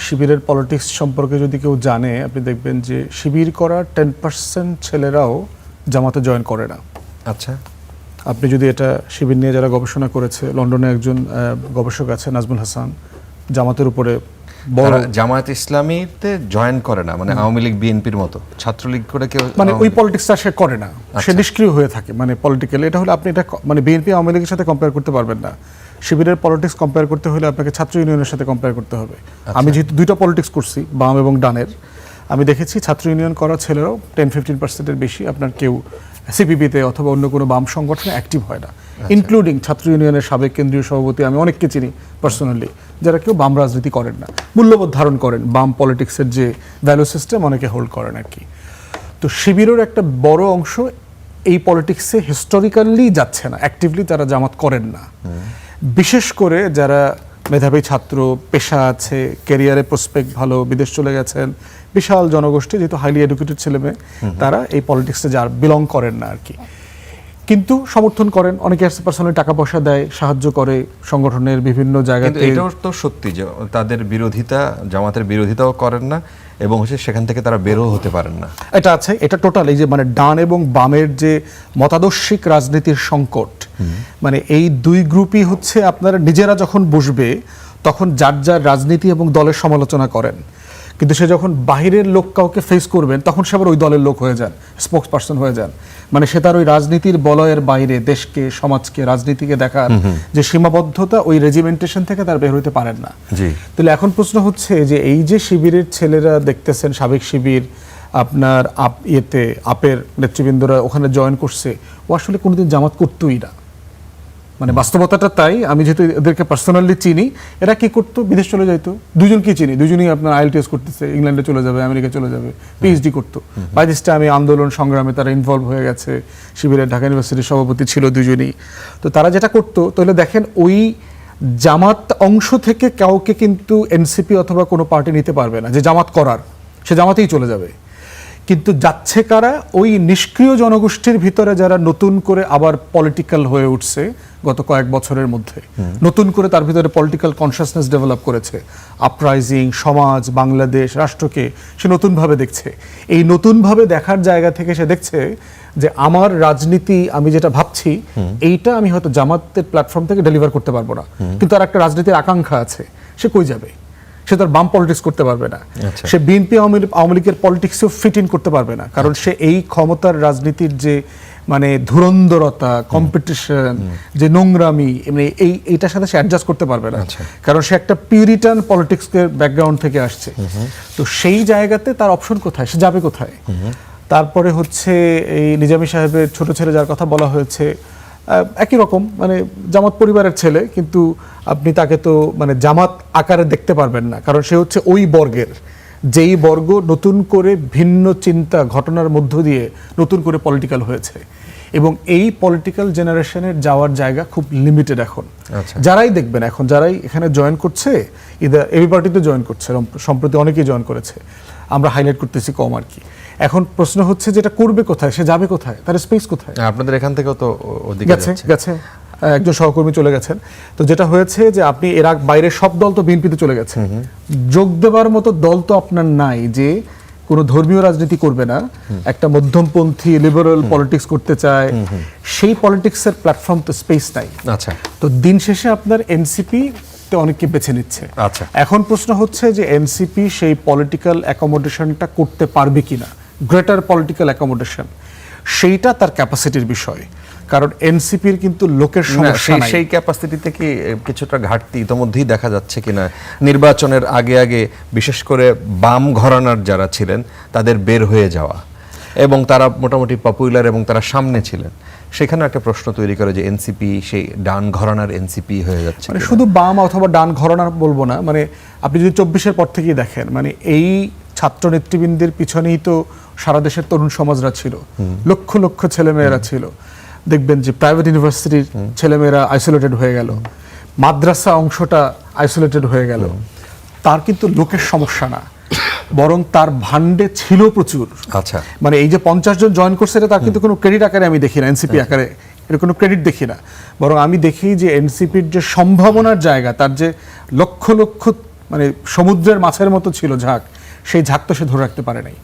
শিবিরের পলিটিক্স সম্পর্কে যদি কেউ জানে, আপনি দেখবেন যে শিবির করা 10% ছেলেরাও জামাতে জয়েন করে না। আচ্ছা, আপনি যদি এটা শিবির নিয়ে যারা গবেষণা করেছে, লন্ডনে একজন গবেষক আছে নাজমুল হাসান, জামাতের উপরে বড় জামায়াত ইসলামীতে জয়েন করে না, মানে আওয়ামী লীগ বিএনপির মতো ছাত্রলীগ করে কেউ, মানে ওই পলিটিক্সটা সে করে না, সে নিষ্ক্রিয় হয়ে থাকে মানে পলিটিক্যালি। এটা হলে আপনি এটা মানে বিএনপি আওয়ামী লীগের সাথে কম্পেয়ার করতে পারবেন না। শিবিরের পলিটিক্স কম্পেয়ার করতে হলে আপনাকে ছাত্র ইউনিয়নের সাথে কম্পেয়ার করতে হবে। আমি যেহেতু দুইটা পলিটিক্স করছি, বাম এবং ডানের, আমি দেখেছি ছাত্র ইউনিয়ন করা ছেলেরাও 10-15%-এর বেশি আপনার কেউ সিপিবিতে অথবা অন্য কোনো বাম সংগঠনে অ্যাক্টিভ হয় না, ইনক্লুডিং ছাত্র ইউনিয়নের সাবেক কেন্দ্রীয় সভাপতি আমি অনেককে চিনি পার্সোনালি, যারা কেউ বাম রাজনীতি করেন না, মূল্যবোধ ধারণ করেন, বাম পলিটিক্সের যে ভ্যালু সিস্টেম অনেকে হোল্ড করেন আর কি। তো শিবিরের একটা বড় অংশ এই পলিটিক্সে হিস্টোরিক্যালি যাচ্ছে না, অ্যাক্টিভলি তারা জামাত করেন না। বিশেষ করে যারা মেধাবী ছাত্র, পেশা আছে, ক্যারিয়ারে প্রসপেক্ট ভালো, বিদেশ চলে গেছেন, বিশাল জনগোষ্ঠী, যেহেতু হাইলি এডুকেটেড ছেলেমেয়ে, তারা এই পলিটিক্সে যার বিলং করেন না আর কি, কিন্তু সমর্থন করেন। অনেকে পার্সোনালি টাকা পয়সা দেয়, সাহায্য করে সংগঠনের বিভিন্ন জায়গাতে। এটাও তো সত্যি যে তাদের বিরোধিতা, জামাতের বিরোধিতাও করেন না এবং সেখান থেকে তারা বেরও হতে পারেন না। এটা আছে, এটা টোটাল এই যে মানে ডান এবং বামের যে মতাদর্শিক রাজনীতির সংকট, মানে এই দুই গ্রুপই হচ্ছে আপনারা নিজেরা যখন বসবে তখন যার যার রাজনীতি এবং দলের সমালোচনা করেন, কিন্তু সে যখন বাহিরের লোক কাউকে ফেস করবেন তখন সে আবার ওই দলের লোক হয়ে যান, স্পোক্স পার্সন হয়ে যান। মানে সে তার ওই রাজনীতির বলয়ের বাইরে দেশকে, সমাজকে, রাজনীতিকে দেখার যে সীমাবদ্ধতা, ওই রেজিমেন্টেশন থেকে তার বের হতে পারেন না। তাহলে এখন প্রশ্ন হচ্ছে যে এই যে শিবিরের ছেলেরা দেখতেছেন, সাবেক শিবির আপনার আপের নেতৃবৃন্দরা ওখানে জয়েন করছে, ও আসলে কোনোদিন জামাত করতোই না। মানে বাস্তবতাটা তাই। আমি যেহেতু এদেরকে পার্সোনালি চিনি, এরা কি করতো, বিদেশ চলে যাইতো। দুজনকেই চিনি, দুজনই আপনার IELTS করতেছে, ইংল্যান্ডে চলে যাবে, আমেরিকা চলে যাবে, PhD করতো। বাই দিস টাইম আন্দোলন সংগ্রামে তারা ইনভলভ হয়ে গেছে, শিবিরের ঢাকা ইউনিভার্সিটির সভাপতি ছিল দুজনই। তো তারা যেটা করতো, তাহলে দেখেন ওই জামাত অংশ থেকে কাউকে কিন্তু এনসিপি অথবা কোনো পার্টি নিতে পারবে না, যে জামাত করার, সে জামাতেই চলে যাবে। কিন্তু যাচ্ছে কারা, ওই নিষ্ক্রিয় জনগোষ্ঠীর ভিতরে যারা নতুন করে আবার পলিটিক্যাল হয়ে উঠছে গত কয়েক বছরের মধ্যে, নতুন করে তার ভিতরে পলিটিক্যাল কনসাসনেস ডেভেলপ করেছে, আপরাইজিং, সমাজ, বাংলাদেশ, রাষ্ট্রকে সে নতুনভাবে দেখছে। এই নতুনভাবে দেখার জায়গা থেকে সে দেখছে যে আমার রাজনীতি, আমি যেটা ভাবছি এইটা আমি হয়তো জামাতের প্ল্যাটফর্ম থেকে ডেলিভার করতে পারবো না, কিন্তু তার একটা রাজনীতির আকাঙ্ক্ষা আছে, সে কই যাবে? সে তার বাম পলিটিক্স করতে পারবে না, সে বিএনপি আওয়ামী লীগের পলিটিক্সেও ফিট ইন করতে পারবে না, কারণ সে এই ক্ষমতার রাজনীতির যে মানে ধুরন্ধরতা, কম্পিটিশন, যে নোংরামি, মানে এইটার সাথে সে অ্যাডজাস্ট করতে পারবে না, কারণ সে একটা পিউরিটান পলিটিক্সের ব্যাকগ্রাউন্ড থেকে আসছে। তো সেই জায়গাতে তার অপশন কোথায়, সে যাবে কোথায়? তারপরে হচ্ছে এই নিজামী সাহেবের ছোট ছেলে যার কথা বলা হয়েছে, একই রকম, মানে জামাত পরিবারের ছেলে, কিন্তু আপনি তাকে তো মানে জামাত আকারে দেখতে পারবেন না, কারণ সে হচ্ছে ওই বর্গের, যেই বর্গ নতুন করে ভিন্ন চিন্তা ঘটনার মধ্য দিয়ে নতুন করে পলিটিক্যাল হয়েছে, এবং এই পলিটিক্যাল জেনারেশনের যাওয়ার জায়গা খুব লিমিটেড এখন। যারাই দেখবেন এখন, যারাই এখানে জয়েন করছে, এবি পার্টিতে জয়েন করছে, সম্প্রতি অনেকেই জয়েন করেছে, আমরা হাইলাইট করতেছি কম আর কি। এখন প্রশ্ন হচ্ছে যেটা করবে কোথায়, সে যাবে কোথায়, তার স্পেস কোথায়? আপনাদের এখান থেকেও তো গেছে একজন সহকর্মী চলে গেছেন। তো যেটা হয়েছে যে আপনি এর বাইরে সব দল তো বিএনপিতে চলে গেছে, যোগ দেবার মতো দল তো আপনার নাই, যে কোনো ধর্মীয় রাজনীতি করবে না, একটা মধ্যমপন্থী লিবারেল পলিটিক্স করতে চায়, সেই পলিটিক্সের প্ল্যাটফর্ম তো স্পেস নাই। আচ্ছা, তো দিন শেষে আপনার এনসিপি অনেককে বেছে নিচ্ছে। আচ্ছা, এখন প্রশ্ন হচ্ছে যে এনসিপি সেই পলিটিক্যাল অ্যাকোমোডেশনটা করতে পারবে কিনা, গ্রেটার পলিটিক্যাল অ্যাকোমোডেশন, সেইটা তার ক্যাপাসিটির বিষয়, কারণ এনসিপির কিন্তু লোকের সমস্যা নাই। সেই ক্যাপাসিটিতে কি কিছুটা ঘাটতি ইতোমধ্যেই দেখা যাচ্ছে কিনা? নির্বাচনের আগে আগে বিশেষ করে বাম ঘরানার যারা ছিলেন তাদের বের হয়ে যাওয়া, এবং তারা মোটামুটি পপুলার এবং তারা সামনে ছিলেন, সেখানে একটা প্রশ্ন তৈরি করে যে এনসিপি সেই ডান ঘরানার এনসিপি হয়ে যাচ্ছে। মানে শুধু বাম অথবা ডান ঘরানার বলবো না, মানে আপনি যদি 24-এর পর থেকেই দেখেন, মানে এই ছাত্র নেতৃবৃন্দের পিছনেই তো সারা দেশের তরুণ সমাজরা ছিল, লক্ষ লক্ষ ছেলেমেয়েরা ছিল। দেখবেন যে প্রাইভেট ইউনিভার্সিটির ছেলেমেয়েরা আইসোলেটেড হয়ে গেল, মাদ্রাসা অংশটা আইসোলেটেড হয়ে গেল। তার কিন্তু লোকের সমস্যা না, বরং তার ভান্ডে ছিল প্রচুর। আচ্ছা, মানে এই যে 50 জন জয়েন করছে, এটা তার কিন্তু কোনো ক্রেডিট আকারে আমি দেখি না, এনসিপি আকারে এর কোনো ক্রেডিট দেখি না, বরং আমি দেখি যে এনসিপির যে সম্ভাবনার জায়গা, তার যে লক্ষ লক্ষ মানে সমুদ্রের মাছের মতো ছিল ঝাঁক, সেই ঝাঁক তো সে ধরে রাখতে পারে নাই।